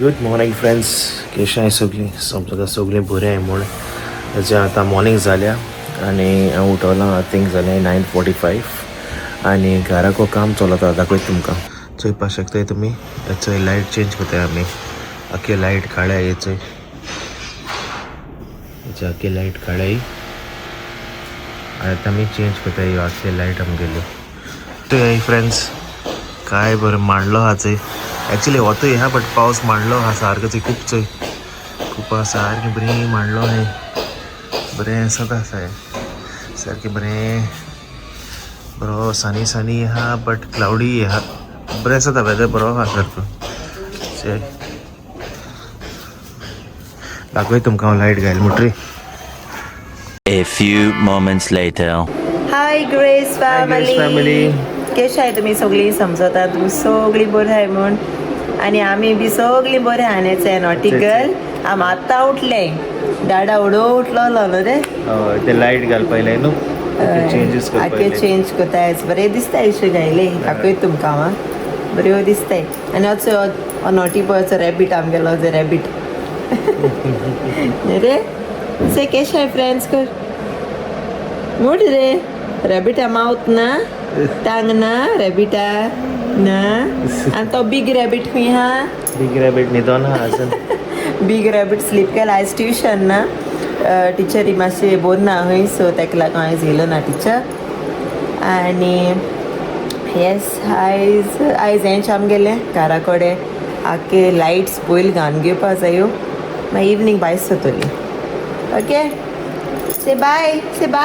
Good morning friends. कशी आहे सगळी? समजा सगळी बरी आहे म्हणून त्याचे आता मॉर्निंग झाल्या आणि हांव उठवला आय थिंक जालें 9:45 आणि घराको काम चलता दाखयत तुमकां. चोयपा शकताय तुमी हेचो लायट चेंज करताय आमी. आख्खी लायट काळ्या हेचो आख्खी लायट काळ्याय आता आमी चेंज करताय आख्खी लायट आमगेली. ते फ्रेंड्स काय बरं मांडलो हा चोय. ॲक्च्युली होतोय हा बट पावस मांडलो हा सारकोच खूप चोय खूप सारकें बरें मांडलो हाय. बरें आसा सारकें बरो सनी हा बट क्लाउडी हा. बरें आसा वेदर बरो हा सारको. दाखय तुमकां हांव लायट घायल म्हणटरी. A few moments later. High grace family. कशें आहे तुमी सगळीं? समजता तुमी सगळीं बरी आहाय म्हूण आनी आमी बी सगळीं बरी आहाय. नॉटी गर्ल आम आतां उठले. डाडा उडो उठलो न्हू रे. ते लायट घाल पयले न्हू चेंजीस कर आख्खे चेंज कोताय. बरें दिसता इशू घायले दाखयत तुमकां हांव. बऱ्यो दिसताय. आनी असो नॉटी बॉयचो रॅबीट आमगेलो जो रॅबीट रे से कशें आहे फ्रेंड्स कर मोठ रे. रॅबिटा माउथ ना टांग ना रॅबिटा ना. आनी तो बिग रॅबिट खंय हा? बिग रॅबिट न्हिदोन हा अजून. बिग रॅबिट स्लीप केला. आयज ट्युशन ना टिचरी मातशें बोर ना खंय सो ताका लागून आयज येयलो ना टिचर. आनी येस आयज हेंच आमगेलें घरा कडेन आख्खे लायट्स पयलीं घालून घेवपा जायो मागीर इवनींग भायर सरतली. ओके से बाय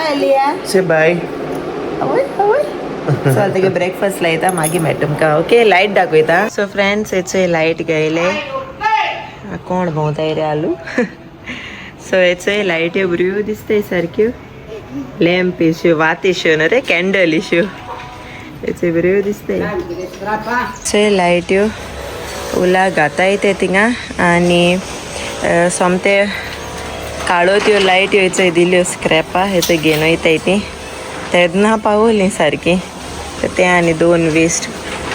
अलिया. से बाय. आवय चल तेगे ब्रेकफास्ट लायता मागीर मेळटा तुमकां. ओके लायट दाखयता. सो फ्रेंड्स हेचो लायट घायले. कोण भोंवताय रे आलू. सो हेचो लायट्यो बऱ्यो दिसताय सारक्यो. लॅम्प इश्यो वात इश्यो न्हू रे कॅन्डल इश्यो हेचो बऱ्यो दिसताय. सो लायट्यो उला घाताय ते थिंगा आनी सोमते काळो त्यो लायट हेचो दिल्यो स्क्रॅपा हेचो घेवन वयताय ती. तेद ना पावली सारकी ते आनी 2 वेस्ट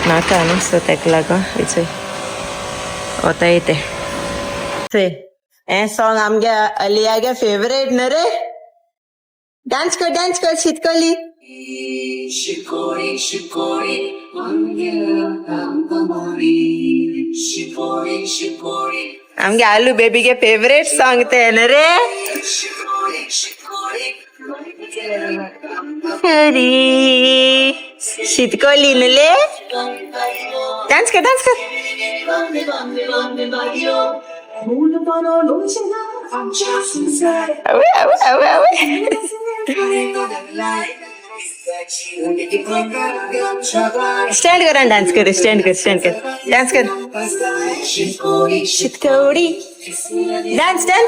नाका न्हू सो ताका लागून हेचो वताय ते. हें सॉंग आमगे अलियागे फेवरेट न्हू रे. डान्स कर शीतकली. आमगे आलू बेबीगे फेवरेट सॉंग ते न्हू रे. शीतकली न्हूले. डान्स कर. आवय स्टँड कर आणि डान्स कर. डान्स कर. शीतकली डान्स.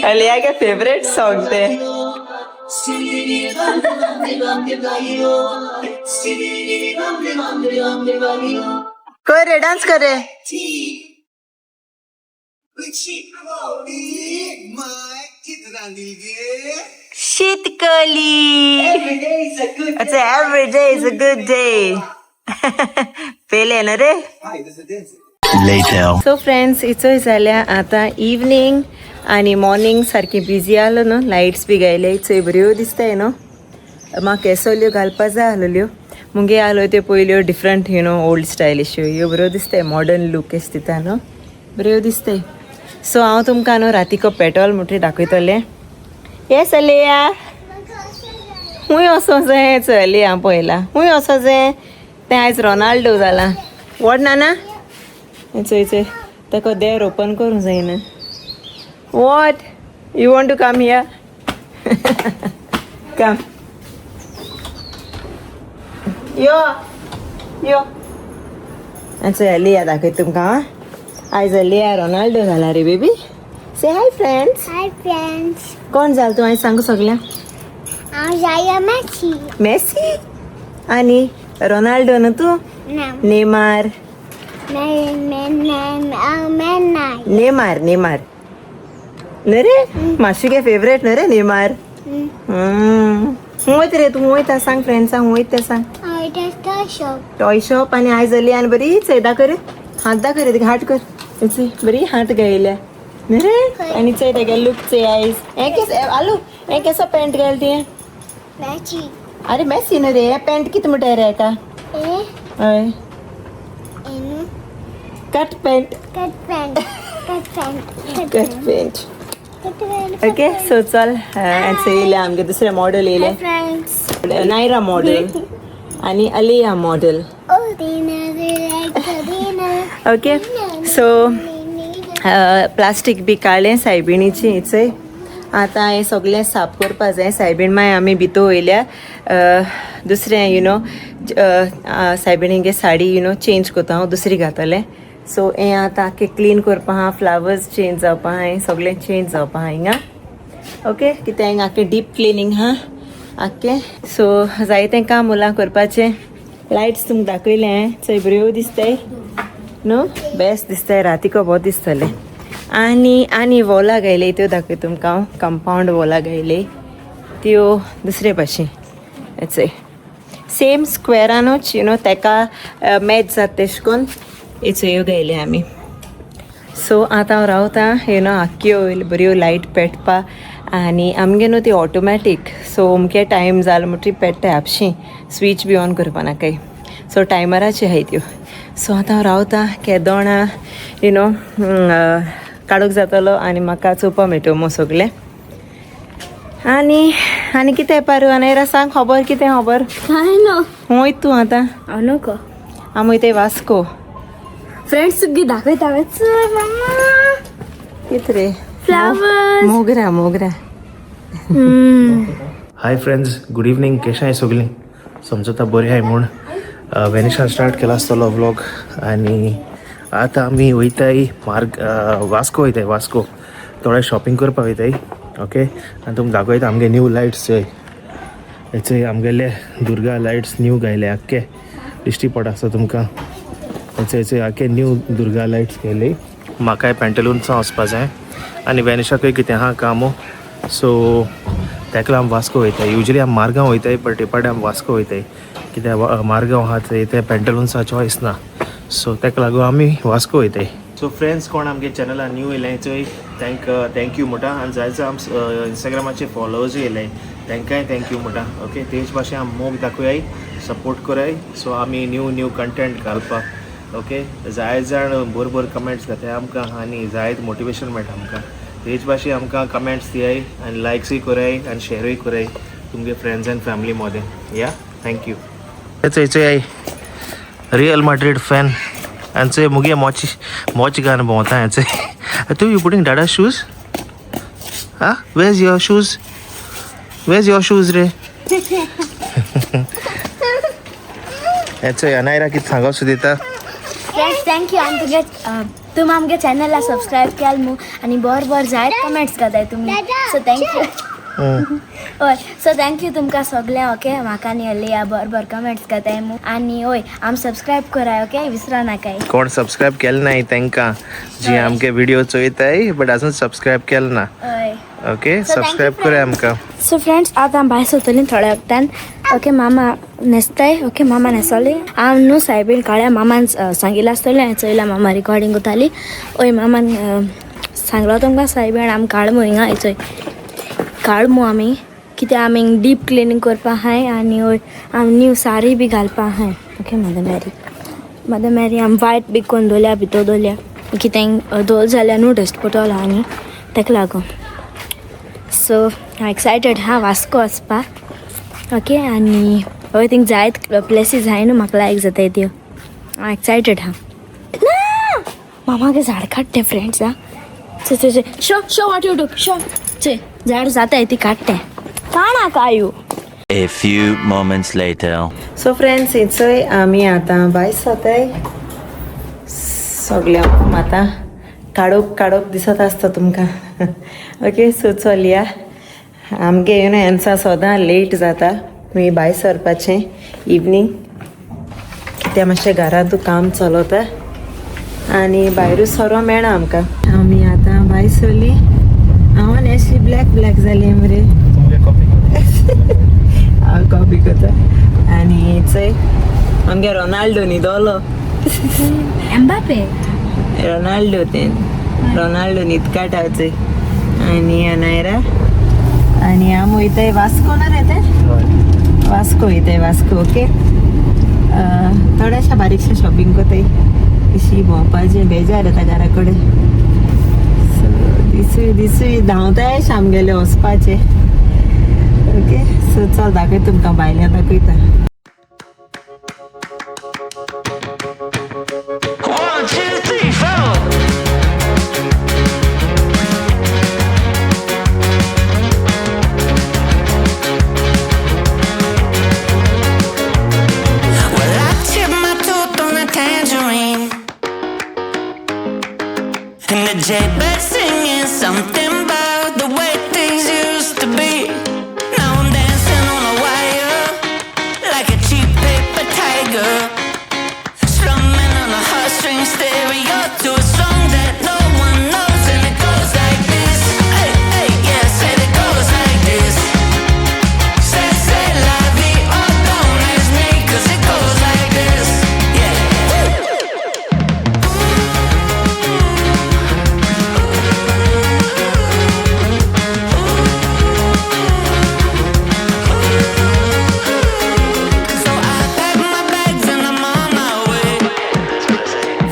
अलियागे फेवरेट सॉंग ते. कर रे डान्स कर रे. शीतकली. Every day is a good day. पेले ना रे. Later. सो फ्रेंड्स इचोय जाल्या आतां इवनींग आनी मॉर्निंग सारकी बिजी आलो न्हू. लायट्स बी घायले चोय बऱ्यो दिसताय न्हू. म्हाका केसोल्यो घालपा जाय आसलोल्यो मुगे आलो त्यो पयल्यो डिफरंट ओल्ड स्टायलिश्यो ह्यो बऱ्यो दिसताय. मॉडर्न लूक एस दिता न्हू बऱ्यो दिसताय. सो हांव तुमकां न्हू रातीको पेट्रोल म्हणटरी दाखयतलें. येस अलिया खूंय वचों चली हांव पळयलां. खूंय वचों तें आयज रोनाल्डो जाला. व्हड ना चोय ताका देर ओपन करूंक जायना. What you want to come here? कम यो चोय अलिया दाखयत तुमकां. आयज अलिया रोनाल्डो जाला रे बेबी. से हाय फ्रेंड्स. कोण जाल तूं आयज सांगू सगळ्यांक? मेसी आणि रोनाल्डो न्हू तू. नेमार नेमार नेमार न रे माशी काय फेवरेट न रे नेमार वयत रे तू वयता सांग फ्रेंड्सांक वयत ते सांग टॉय शॉप आणि आयज जाली आनी बरीच येदा कर हात दा कर हाट कर बरी हात गायल्या न रे आनी चय तेगे लुक चय आयज हे केस आलू हे केसो पेंट घाल तुवें अरे मॅसी न रे पेंट कित म्हणटा रे हेका हय कट पेंट ओके सो चल येयले आमगे दुसरे मॉडेल येयले नायरा मॉडेल आणि अलिया मॉडेल ओके सो प्लास्टीक बी काडलें सायबिणीची चंय आतां हें सगळें साफ करपा जाय सायबीण मागीर आमी भितर वयल्या दुसरें यू नो सायबिणीगे साडी यू नो चेंज कोता हांव दुसरी घातलें सो हें आतां आख्खें क्लीन करपा आहा फ्लावर्स चेंज जावपा आहा हें सगळें चेंज जावपा आहा हिंगा ओके कित्याक हिंगा आख्खें डीप क्लिनींग आहा आख्खें सो जायतें काम उरलां करपाचें लायट्स तुमकां दाखयलें हांवें चंय बऱ्यो दिसताय न्हू बेस्ट दिसताय रातीको बहुत दिसतलें आनी वॉला गायले त्यो दाखय तुमकां हांव कंपाउंड वॉला गायले त्यो दुसरे भाशेन चंय सेम स्क्वेरानूच यू नो तेका मॅच जाता तेश कोन्न ह्यो गायले आमी सो आतां हांव रावतां यू नो आख्ख्यो बऱ्यो लायट पेटपा आनी आमगे न्हू ती ऑटोमॅटीक सो अमके टायम जालो म्हणटरी पेट्टाय आपशीं स्विच बी ऑन करपा नाकाय सो टायमराच्यो आहाय त्यो सो आतां हांव रावतां केदोणा यू नो काडूंक जातलो आनी म्हाका चोवपा मेळटो मो सगलें आनी कितें पारू आनी सांग खबर कितें खबर वयत तूं आतां हांव नको हांव वयताय वास्को फ्रेंड्स तुगे दाखयता कितें रे फ्लावर्स मोगरा हाय फ्रेंड्स गुड इवनिंग केशें आहाय सगलीं समजता बरें आहाय म्हूण वेनिशान स्टार्ट केला आसतलो व्लॉग आनी आतां आमी वयताय वास्को वयताय वास्को थोडें शॉपिंग करपा वयताय ओके आनी तुमकां दाखयता आमगे न्यू लायट्स चंय आमगेले दुर्गा लायट्स न्यू गायले आख्खे दिश्टी पडटा आसता तुमकां चंय आख्खे न्यू दुर्गा लायट्स गेले म्हाकाय पेंटलूनसां वचपा जाय आनी वेनिशाकूय कितें आहा कामो सो तेका लागून वास्को वयताय युजली आमी मारगांव वयताय बट हे पाटी आमी वास्को वयताय कित्याक मारगांव आहा थंय ते पेंटलून्सा चॉयस ना सो तेका लागून आमी वास्को वयताय सो फ्रेंड्स कोण आमगे चॅनलान न्यू येयले चोय थँक्यू म्हणटा आनी जायते आम इंस्टाग्रामाचे फॉलोवर्स येयले तांकांय थँक्यू म्हणटा ओके तेच भाशेन आमी मोग दाखोयाय सपोर्ट कराय सो आमी न्यू कंटेंट घालपाक ओके जायत जाण बरोबर कमेंट्स घाताय आमकां आनी जायत मोटिवेशन मेळटा आमकां तेच भाशेन आमकां कमेंट्स दियाय आनी लायक्सूय कराय आनी शेअरूय कराय तुमगे फ्रेंड्स एंड फॅमिली मदें या थँक्यू चंय Real Madrid fan and say mugi moch gan bota and say are you putting dada shoes where's your shoes re it's a anaira kit सांगा सुदिता फ्रेंड्स थँक्यू आनी तुगे तुम आमगे चॅनलला सबस्क्राईब केल मू आणि बरोबर जायत कमेंट्स करताय तुम्ही सो थँक्यू हय सो थँक्यू तुमकां सगळें ओके म्हाका न्ही हल्ली बरोबर कमेंट्स करताय मू आनी हय आम सबस्क्राईब कराय ओके विसरा नाकाय कोण सबस्क्राईब केलें नाय तांकां जी आमगे व्हिडिओ चोयताय बट अजून सबस्क्राईब केलें ना ओके सबस्क्राईब कराय आमकां सो फ्रेंड्स आतां भायर सरतलीं थोड्या वक्तान ओके मामा न्हेसताय ओके मामा न्हेसली हांव न्हू सायबीण काळ्या मामान सांगिल्लें आसतलें चोयलां मामा रिकॉर्डिंग करताली हय मामान सांगलो तुमकां सायबीण आमी काळमो हिंगा चोय काळमो आमी कित्याक आमी डीप क्लिनींग करपा आहाय आनी हय आमी न्यू साडी बी घालपा आहाय ओके मदर मॅरी आमी वायट बी करून दवरल्या भितर दवरल्या कित्याक दवरल जाल्यार न्हू डस्ट पडटलो आनी तेका लागून सो हांव एक्सायटेड हा वास्को वचपाक ओके आनी हय थिंग जायत प्लेसीस आहाय न्हू म्हाका लायक जाताय त्यो हांव एक्सायटेड हा मामागे झाड काडटे फ्रेंड्स चे show what you do show चे झाड जाताय ती काडटे काणा कायू A few moments later. So friends इचोय आमी आतां भायर सरताय सगळ्या आतां काडोप दिसत आसता तुमकां ओके सो चलया आमगे यू नो हेंचा सदां लेट जाता मी भायर सरपाचें इवनींग कित्याक मातशें घरांतू काम चलता आणि भायरूच सर्व मेळना आमकां. आमी आतां भायर सरली. हांव आनी अशी ब्लॅक जाली मरे. हांव कॉपी करता. आनी चंय आमगे रोनाल्डो न्हिदलो. एम्बापे रोनाल्डो न्हीद काटावचे. आनी अनायरा आनी आम वयताय वास्को ना रे ते वास्को वयताय वास्को. ओके थोड्याशा बारीकशा शॉपिंग कोताय. अशी भोंवपाचें बेजार येता घरा कडेन. सो दिसूय धांवताय आमगेले वचपाचें. ओके सो चल दाखय तुमकां भायल्या दाखयता. And the jailbird singing something about the way things used to be. Now I'm dancing on a wire like a cheap paper tiger, strumming on a heartstring stereo to a song that no one knows, and it goes like this. Hey, hey, yeah, said it goes like this. Say la vie, oh don't ask me, 'cause it goes like this. Yeah. So I pack my bags and I'm on my way.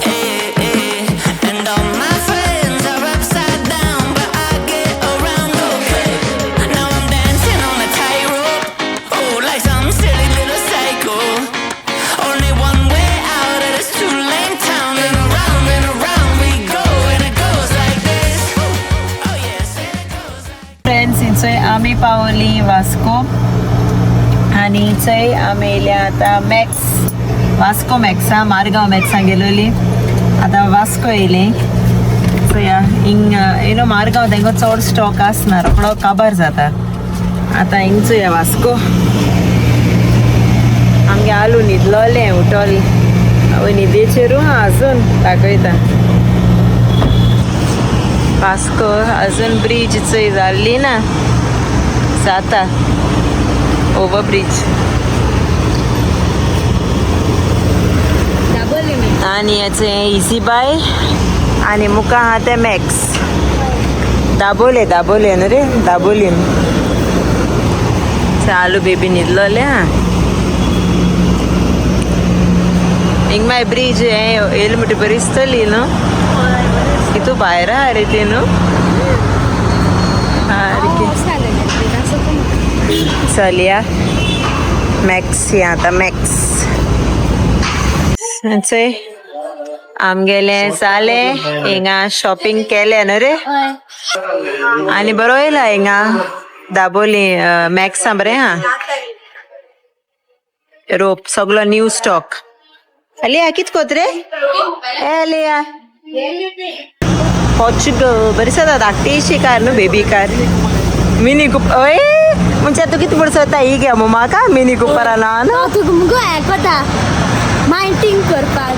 Hey, hey. And all my friends are upside down, but I get around okay. Now I'm dancing on a tightrope, oh, like some silly little psycho. Only one way out of this two-lane town, and around we go, and it goes like this. Oh yes, and it goes like. Friends इचय आमी पावली वास्को. आनी इचय आमी येयल्या आतां वास्को मॅक्सा मारगांव मॅक्सा गेलोली. आतां वास्को येयली. So या हिंग यू नो मारगांव तेंको चड स्टॉक आसना, रोखडो काबार जाता. आतां हिंगचो या वास्को. आमगे आलू न्हिदलोलें उठोली. आवय न्हिदेचेरू अजून दाखयता. वास्को अजून ब्रिज चंय जाल्ली ना, जाता ओवर ब्रिज. आनी हेचें इझी बाय आनी मुखार आहा तें मॅक्स. दाबोले न्हू रे, दाबोलीन. चालू बेबी न्हिदलोलें हा. हिंग मागीर ब्रिज हें येयलें म्हणटा बरी दिसतली न्हू. तू भायर आहा रे ती न्हू. चलया मॅक्स या आतां मॅक्स. चंय आमगेले जालें. हिंगा शॉपिंग केलें न्हू रे. आनी बरो येयला हिंगा दाबोली मॅक्सा बरें हा. रोप सगलो न्यू स्टॉक. लिया कित कोत रे. ए लिया पोर्चुगल बरी जाता धाकटीशी कार न्हू, बेबी कार. मिनी कूपर ओय म्हणजे तूं कितें म्हणटा ही घे मू म्हाका मिनी कुपरा ना मायटिंग करपाक.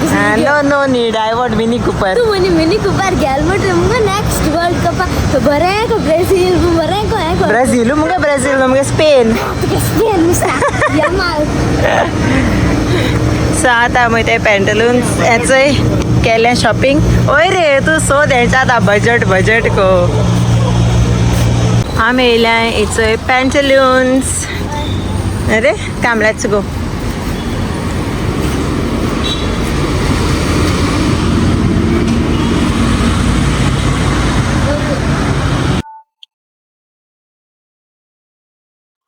No need I want Mini Cooper. तूं मनी मिनी कुपर गेल म्हणटा मुगो नेक्स्ट वर्ल्ड कपाक बरें को ब्राझील बरें को हें ब्राझील मुगे ब्राझील मुगे स्पेन. तुका स्पेन मिसा. सो आतां आमी ते पॅन्टलून्स हेचंय केलें शॉपिंग. ओय रे तूं सोद हेंच्या आतां बजट को. आमी येयल्या हेचंय पॅन्टलून्स. अरे come let's go.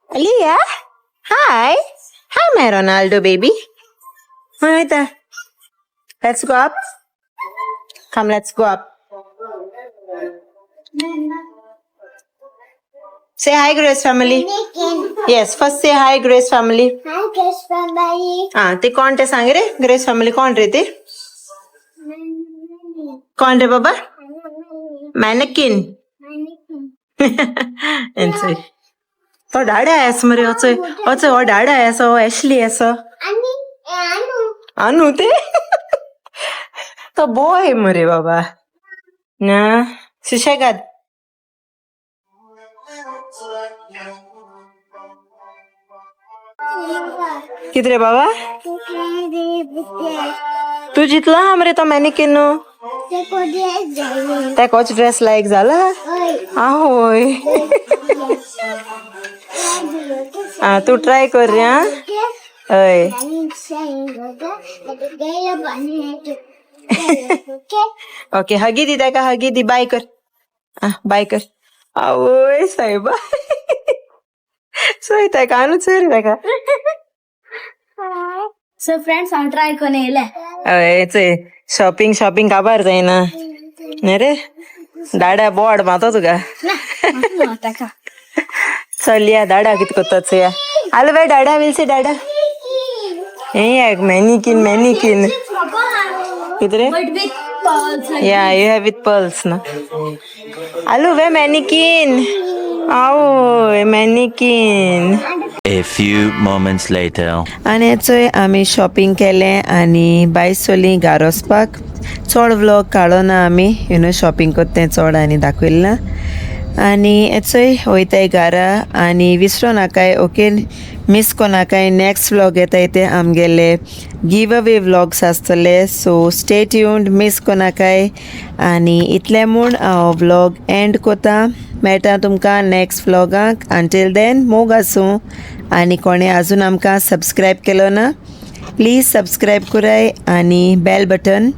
Leah, hi my Ronaldo baby. Right there. Let's go up. Come, let's go up. Say hi, Grace family. Yes, first say hi, Grace family. Hi, Grace family. ते कौन टे सांग रे? Grace family कौन रे ते? कौन रे बाबा? Mannequin. Answer. तो डाडा आहेस मरे अचो हो डाडा आहेस हो ऍशली आहेस. अनु ते तो बॉय मरे बाबा ना सुशेगाद कितरे बाबा तू जितला हमरे तो मैंने किन्नो कोच ड्रेस लायक झाला होय तू ट्राय कर रे हय ओके हगी दी ताका हगी दी बाय कर बाय कर आवय साहेबा सोय ताका आणू चोरी ताका सो फ्रेंड्स हांव ट्राय करून येयलें हय शॉपिंग शॉपिंग काबार जायना रे दाड्या बोड मातो तुका ताका चल या दाडा कित कोत्ता चोया आलो बाय दाडा विल से दाडा हे मॅनिकिन कितरे या यू हॅव विथ पर्ल्स ना आलो वे मॅनिकिन आओ मॅनिकिन A few moments later. आनी चोय आमी शॉपिंग केलें आनी बायस चोली घार वचपाक चड व्लॉग काडोना आमी शॉपिंग कोत्तें चड आनी दाखयलें ना आनी चोय वयताय घारा आनी विसरो नाकाय ओके मिस कोनाकाय नेक्स्ट व्लॉग येताय ते आमगेले गिव अवे व्लॉग्स आसतले सो स्टे ट्यून्ड मिस कोनाकाय आनी इतलें म्हूण हांव व्लॉग एंड कोता मेळटा तुमकां नेक्स्ट व्लॉगाक अंटील देन मोग आसूं आनी कोणें आजून आमकां सबस्क्रायब केलो ना प्लीज सबस्क्रायब कोराय आनी बेल बटन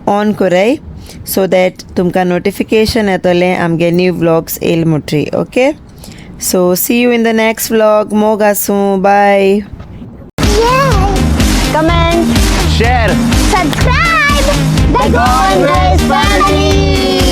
ऑन कोराय सो दॅट तुमकां नोटिफिकेशन येतलें आमगे न्यू व्लॉग्स येयल मुट्री okay so see you in the next vlog मोग आसूं bye comment Share. subscribe the GOANVIBES family